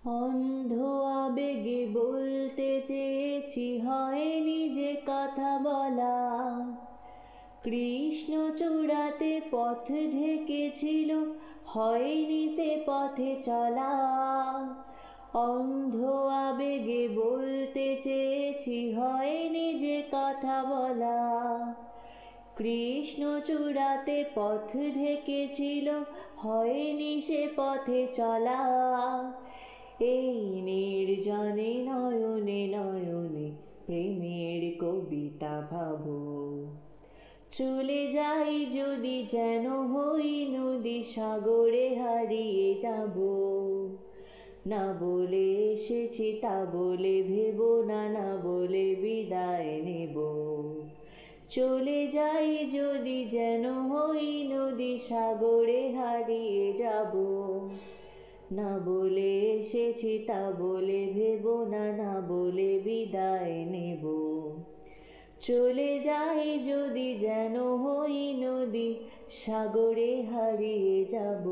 অন্ধ আবেগে বলতে চেয়েছি, হয়নি যে কথা বলা। কৃষ্ণ চূড়াতে পথ ঢেকেছিল, হয়নি সে পথে চলা। অন্ধ আবেগে বলতে চেয়েছি, হয়নি যে কথা বলা। কৃষ্ণ চূড়াতে পথ ঢেকেছিল, হয়নি সে পথে চলা। এই নির্জনে নয়নে নয়নে প্রেমের কবিতা ভাবো। চলে যাই যদি যেন হই নদী, সাগরে হারিয়ে যাব। না বলে এসেছি তা বলে ভেবো না, না বলে বিদায় নেব। চলে যাই যদি যেন হই নদী, সাগরে হারিয়ে যাব। না বলে এসেছি তা বলে ভেবো না, না বলে বিদায় নেব। চলে যাই যদি যেন হই নদী, সাগরে হারিয়ে যাব।